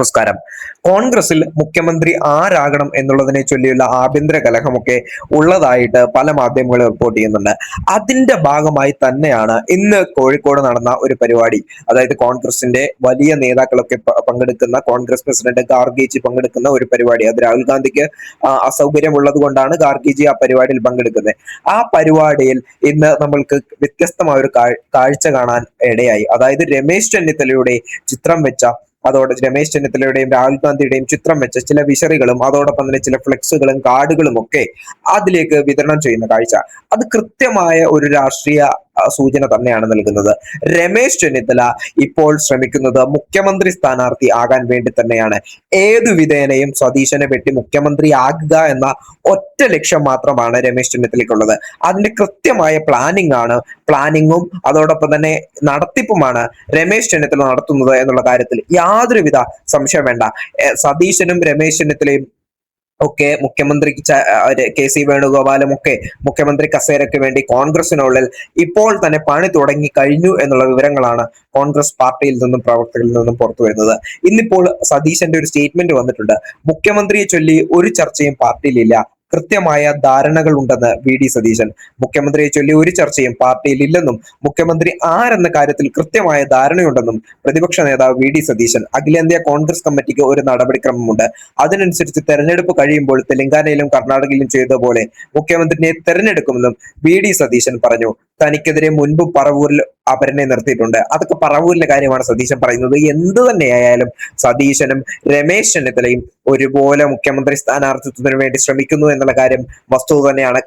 നമസ്കാരം. കോൺഗ്രസിൽ മുഖ്യമന്ത്രി ആരാകണം എന്നുള്ളതിനെ ചൊല്ലിയുള്ള ആഭ്യന്തര കലഹമൊക്കെ ഉള്ളതായിട്ട് പല മാധ്യമങ്ങളും റിപ്പോർട്ട് ചെയ്യുന്നുണ്ട്. അതിന്റെ ഭാഗമായി തന്നെയാണ് ഇന്ന് കോഴിക്കോട് നടന്ന ഒരു പരിപാടി. അതായത് കോൺഗ്രസിന്റെ വലിയ നേതാക്കളൊക്കെ പങ്കെടുക്കുന്ന, കോൺഗ്രസ് പ്രസിഡന്റ് ഖാർഗെജി പങ്കെടുക്കുന്ന ഒരു പരിപാടി. അത് രാഹുൽ ഗാന്ധിക്ക് അസൗകര്യമുള്ളത് കൊണ്ടാണ് ഖാർഗെജി ആ പരിപാടിയിൽ പങ്കെടുക്കുന്നത്. ആ പരിപാടിയിൽ ഇന്ന് നമ്മൾക്ക് വ്യത്യസ്തമായ ഒരു കാഴ്ച കാണാൻ ഇടയായി. അതായത് രമേശ് ചെന്നിത്തലയുടെ ചിത്രം വെച്ച, അതോടെ രമേശ് ചെന്നിത്തലയുടെയും രാഹുൽ ഗാന്ധിയുടെയും ചിത്രം വെച്ച ചില വിശറികളും അതോടൊപ്പം തന്നെ ചില ഫ്ലെക്സുകളും കാർഡുകളും ഒക്കെ അതിലേക്ക് വിതരണം ചെയ്യുന്ന കാഴ്ച, അത് കൃത്യമായ ഒരു രാഷ്ട്രീയ സൂചന തന്നെയാണ് നൽകുന്നത്. രമേശ് ചെന്നിത്തല ഇപ്പോൾ ശ്രമിക്കുന്നത് മുഖ്യമന്ത്രി സ്ഥാനാർത്ഥി ആകാൻ വേണ്ടി തന്നെയാണ്. ഏതു വിധേനയും സതീശനെ വെട്ടി മുഖ്യമന്ത്രി ആകുക എന്ന ഒറ്റ ലക്ഷ്യം മാത്രമാണ് രമേശ് ചെന്നിത്തലയ്ക്കുള്ളത്. അതിന്റെ കൃത്യമായ പ്ലാനിങ്ങും അതോടൊപ്പം തന്നെ നടത്തിപ്പുമാണ് രമേശ് ചെന്നിത്തല നടത്തുന്നത് എന്നുള്ള കാര്യത്തിൽ യാതൊരുവിധ സംശയം വേണ്ട. സതീശനും രമേശ് ചെന്നിത്തലയും ഒക്കെ മുഖ്യമന്ത്രിക്ക് കെ സി വേണുഗോപാലും ഒക്കെ മുഖ്യമന്ത്രി കസേരയ്ക്ക് വേണ്ടി കോൺഗ്രസിനുള്ളിൽ ഇപ്പോൾ തന്നെ പണി തുടങ്ങി കഴിഞ്ഞു എന്നുള്ള വിവരങ്ങളാണ് കോൺഗ്രസ് പാർട്ടിയിൽ നിന്നും പ്രവർത്തകരിൽ നിന്നും പുറത്തു വരുന്നത്. ഇന്നിപ്പോൾ സതീശന്റെ ഒരു സ്റ്റേറ്റ്മെന്റ് വന്നിട്ടുണ്ട്. മുഖ്യമന്ത്രിയെ ചൊല്ലി ഒരു ചർച്ചയും പാർട്ടിയിലില്ല, കൃത്യമായ ധാരണകൾ ഉണ്ടെന്ന് വി.ഡി. സതീശൻ. മുഖ്യമന്ത്രിയെ ചൊല്ലി ഒരു ചർച്ചയും പാർട്ടിയിൽ ഇല്ലെന്നും മുഖ്യമന്ത്രി ആരെന്ന കാര്യത്തിൽ കൃത്യമായ ധാരണയുണ്ടെന്നും പ്രതിപക്ഷ നേതാവ് വി.ഡി. സതീശൻ. അഖിലേന്ത്യാ കോൺഗ്രസ് കമ്മിറ്റിക്ക് ഒരു നടപടിക്രമമുണ്ട്. അതിനനുസരിച്ച് തെരഞ്ഞെടുപ്പ് കഴിയുമ്പോൾ തെലങ്കാനയിലും കർണാടകയിലും ചെയ്തതുപോലെ മുഖ്യമന്ത്രിയെ തെരഞ്ഞെടുക്കുമെന്നും വി.ഡി. സതീശൻ പറഞ്ഞു. തനിക്കെതിരെ മുൻപ് പറവൂരിൽ അപരനെ നിർത്തിയിട്ടുണ്ട്. അതൊക്കെ പറവൂരിലെ കാര്യമാണ് സതീശൻ പറയുന്നത്. എന്ത് തന്നെയായാലും സതീശനും രമേശ് ചെന്നിത്തലയും ഒരുപോലെ മുഖ്യമന്ത്രി സ്ഥാനാർത്ഥിത്വത്തിന് വേണ്ടി ശ്രമിക്കുന്നു എന്നുള്ള കാര്യം വസ്തുത തന്നെയാണ്.